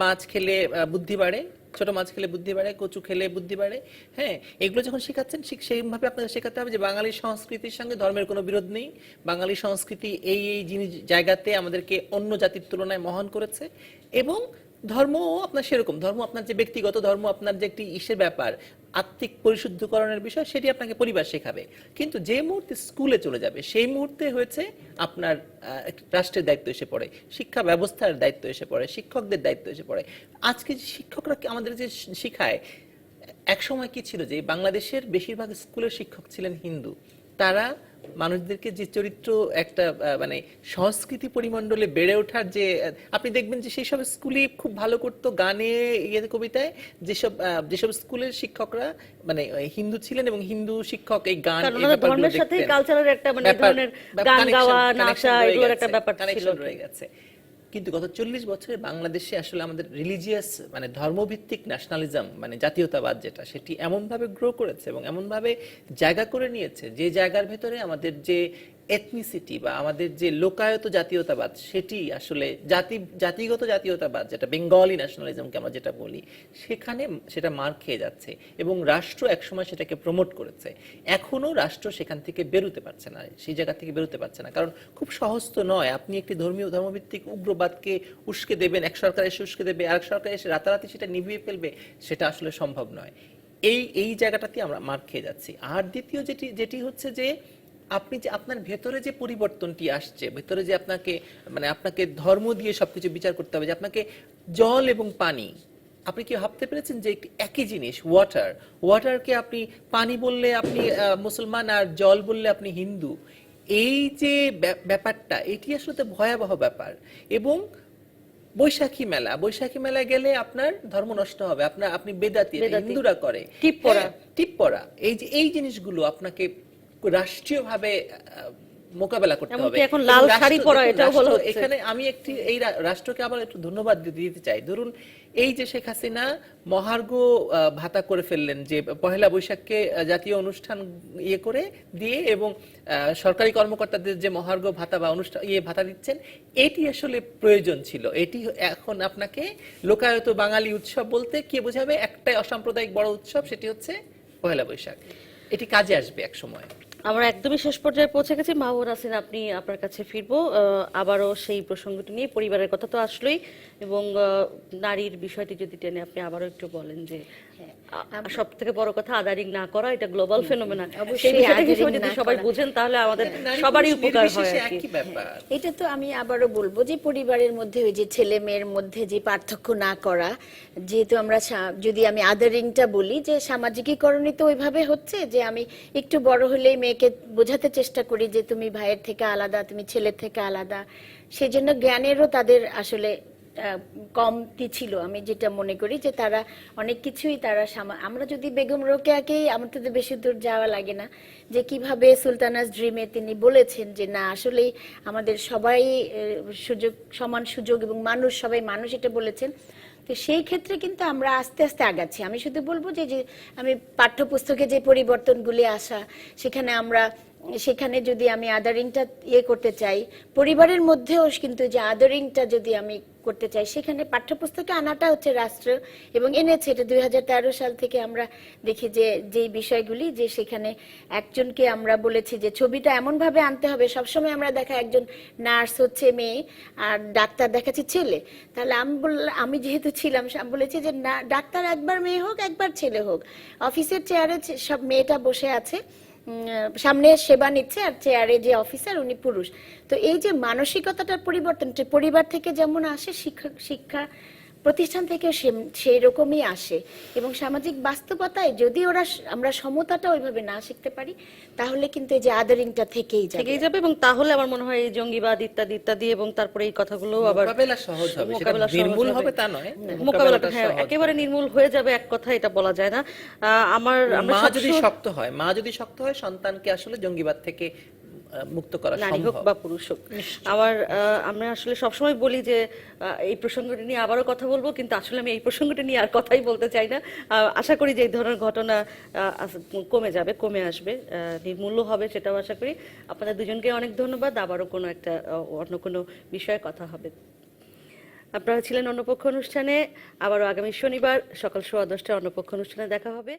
Speaker 3: মাছ খেলে বুদ্ধি বাড়ে, ছোট মাছ খেলে বুদ্ধি বাড়ে, কচু খেলে বুদ্ধি বাড়ে, হ্যাঁ, এগুলো যখন শেখাচ্ছেন ঠিক সেইভাবে আপনাদের শেখাতে হবে যে বাঙালি সংস্কৃতির সঙ্গে ধর্মের কোনো বিরোধ নেই। বাঙালি সংস্কৃতি এই জিনিস জায়গাতে আমাদেরকে অন্য জাতির তুলনায় মহান করেছে, এবং ধর্মও আপনার সেরকম, ধর্ম আপনার যে ব্যক্তিগত ধর্ম, আপনার যে একটি ইসের ব্যাপার, আত্মিক পরিশুদ্ধকরণের বিষয়, সেটি আপনাকে পরিবার শেখাবে। কিন্তু যে মুহূর্তে স্কুলে চলে যাবে সেই মুহূর্তে হয়েছে আপনার রাষ্ট্রের দায়িত্ব এসে পড়ে, শিক্ষা ব্যবস্থার দায়িত্ব এসে পড়ে, শিক্ষকদের দায়িত্ব এসে পড়ে। আজকে যে শিক্ষকরা আমাদের যে শিখায়, এক সময় কি ছিল যে বাংলাদেশের বেশিরভাগ স্কুলের শিক্ষক ছিলেন হিন্দু। তারা মানুষদেরকে যে চরিত্র একটা মানে সংস্কৃতি পরিমণ্ডলে বেড়ে ওঠার যে আপনি দেখবেন যে সেই সব স্কুলই খুব ভালো করতো গানে, কবিতায়। যেসব স্কুলের শিক্ষকরা মানে হিন্দু ছিলেন এবং হিন্দু শিক্ষক এই গান,
Speaker 1: কারণ ওনাদের ধর্মের সাথে কালচারের একটা মানে এই ধরনের গান গাওয়া, নাচা, এগুলোর একটা ব্যাপার ছিল
Speaker 3: রয়ে গেছে। কিন্তু গত 40 বছরে বাংলাদেশে আসলে আমাদের রিলিজিয়াস মানে ধর্মভিত্তিক ন্যাশনালিজম মানে জাতীয়তাবাদ যেটা, সেটি এমনভাবে গ্রো করেছে এবং এমনভাবে জায়গা করে নিয়েছে যে জায়গার ভেতরে আমাদের যে এথনিসিটি বা আমাদের যে লোকায়ত জাতীয়তাবাদ, সেটি আসলে জাতিগত জাতীয়তাবাদ, যেটা বেঙ্গলি ন্যাশনালিজমকে আমরা যেটা বলি, সেটা মার খেয়ে যাচ্ছে এবং রাষ্ট্র একসময় সেটাকে প্রমোট করেছে। এখনো রাষ্ট্র সেখান থেকে বেরোতে পারছে না, সেই জায়গা থেকে বেরোতে পারছে না। কারণ খুব সহজ তো নয়, আপনি একটি ধর্মভিত্তিক উগ্রবাদকে উস্কে দেবেন, এক সরকার এসে উস্কে দেবে, আরেক সরকার এসে রাতারাতি সেটা নিভিয়ে ফেলবে, সেটা আসলে সম্ভব নয়। এই জায়গাটাতে আমরা মার খেয়ে যাচ্ছি। আর দ্বিতীয় যেটি হচ্ছে যে আপনি যে আপনার ভেতরে যে পরিবর্তনটি আসছে, ভেতরে যে আপনাকে ধর্ম দিয়ে সবকিছু বিচার করতে হবে, যে আপনাকে জল এবং পানি, আপনি কি ভাবতে পেরেছেন যে একই জিনিস ওয়াটারকে আপনি পানি বললে আপনি মুসলমান, আর জল বললে আপনি হিন্দু। এই যে ব্যাপারটা, এটি আসলে ভয়াবহ ব্যাপার। এবং বৈশাখী মেলায় গেলে আপনার ধর্ম নষ্ট হবে, আপনি বেদাতি, হিন্দুরা করে টিপ পরা, এই জিনিসগুলো আপনাকে রাষ্ট্রীয়ভাবে মোকাবেলা করতে হবে।
Speaker 1: এখন লাল শাড়ি পরা, এটাও বলা হচ্ছে।
Speaker 3: এখানে আমি এই রাষ্ট্রকে আবার একটু ধন্যবাদ দিতে চাই। ধরুন এই যে শেখ হাসিনা মহার্ঘ ভাতা করে ফেললেন, যে পহেলা বৈশাখকে জাতীয় অনুষ্ঠান করে দিয়ে, এবং সরকারি কর্মকর্তাদের যে মহার্ঘ ভাতা বা অনুষ্ঠান ভাতা দিচ্ছেন, এটি আসলে প্রয়োজন ছিল। এটি এখন আপনাকে লোকায়ত বাঙালি উৎসব বলতে কি বোঝাবে? একটাই অসাম্প্রদায়িক বড় উৎসব, সেটি হচ্ছে পহেলা বৈশাখ। এটি কাজে আসবে এক সময়।
Speaker 1: আমরা একদমই শেষ পর্যায়ে পৌঁছে গেছি। মাহবুবা নাসরিন, আপনি আপনার কাছে ফিরবো আবারও সেই প্রসঙ্গটি নিয়ে। পরিবারের কথা তো আসলেই, এবং নারীর বিষয়টি যদি টেনে আপনি আবারও একটু বলেন যে সব থেকে বড় কথা আদারিং না করা, এটা গ্লোবাল ফেনোমেনা। সেই বিষয়টাকে যদি সবাই বুঝেন তাহলে আমাদের সবারই উপকার হয় আর কি।
Speaker 2: এটা তো আমি আবারও বলবো যে পরিবারের মধ্যে ওই যে ছেলে মেয়ের মধ্যে যে পার্থক্য না করা, যেহেতু আমরা যদি আমি আদারিংটা বলি, যে সামাজিকীকরণই তো ওইভাবে হচ্ছে যে আমি একটু বড় হলেই মেয়েকে বোঝাতে চেষ্টা করি যে তুমি ভাইয়ের থেকে আলাদা, তুমি ছেলের থেকে আলাদা। সেই জন্য জ্ঞানেরও তাদের আসলে কমতি ছিল। আমি যেটা মনে করি যে তারা অনেক কিছুই আমরা যদি বেগম রোকেয়াকেই, আমাদের তো বেশি দূর যাওয়া লাগে না, যে কিভাবে সুলতানাস ড্রিমে তিনি বলেছেন যে না আসলেই আমাদের সবাই সমান সুযোগ এবং সবাই মানুষ, এটা বলেছেন। তো সেই ক্ষেত্রে কিন্তু আমরা আস্তে আস্তে আগাচ্ছি। আমি শুধু বলবো যে আমি পাঠ্যপুস্তকে যে পরিবর্তনগুলি আসা, সেখানে আমরা সেখানে যদি আমি আদারিংটা করতে চাই, পরিবারের মধ্যেও কিন্তু যে আদারিংটা যদি আমি করতে চাই, সেখানে পাঠ্যপুস্তকে আনাটা হচ্ছে রাষ্ট্র এবং এনেছে। এটা 2013 সাল থেকে আমরা দেখি যে বিষয়গুলি, যে সেখানে একজনকে আমরা বলেছি যে ছবিটা এমন ভাবে আনতে হবে, সবসময় আমরা দেখা একজন নার্স হচ্ছে মেয়ে আর ডাক্তার দেখাচ্ছি ছেলে। তাহলে আমি যেহেতু ছিলাম, আমি বলেছি যে না, ডাক্তার একবার মেয়ে হোক একবার ছেলে হোক, অফিসের চেয়ারে সব মেয়েটা বসে আছে, সামনে সেবা নিচ্ছে, আর চেয়ারে যে অফিসার উনি পুরুষ। তো এই যে মানসিকতাটার পরিবর্তন পরিবার থেকে যেমন আসে, শিক্ষা প্রতিষ্ঠান থেকে সেই রকমই আসে। এবং সামাজিক বাস্তবতায় যদি আমরা সমতাটা ওইভাবে না শিখতে পারি, তাহলে কিন্তু এই যে আদারিংটা থেকেই
Speaker 1: যাবে। এবং তাহলে আমার মনে হয় এই জঙ্গিবাদ ইত্যাদি এবং তারপরে এই কথাগুলো আবার
Speaker 3: মোকাবেলা সহজ হবে, সেটা নির্মূল হবে তা নয়,
Speaker 1: মোকাবেলাটা একেবারে নির্মূল হয়ে যাবে এক কথা এটা বলা যায় না।
Speaker 3: মা যদি শক্ত হয় সন্তানকে আসলে জঙ্গিবাদ থেকে মুক্ত করা
Speaker 1: নারী হোক
Speaker 3: সম্ভব।
Speaker 1: বা পুরুষ হোক। আমরা আসলে সবসময় বলি যে এই প্রসঙ্গটি নিয়ে আবারও কথা বলবো, কিন্তু আসলে আমি এই প্রসঙ্গটি নিয়ে আর কথাই বলতে চাই না। আশা করি যে এই ধরনের ঘটনা কমে আসবে, নির্মূল্য হবে, সেটাও আশা করি। আপনাদের দুজনকে অনেক ধন্যবাদ। আবারও অন্য কোনো বিষয়ে কথা হবে। আপনারা ছিলেন অন্যপক্ষ অনুষ্ঠানে। আবারও আগামী শনিবার সকাল 10:15 অন্যপক্ষ অনুষ্ঠানে দেখা হবে।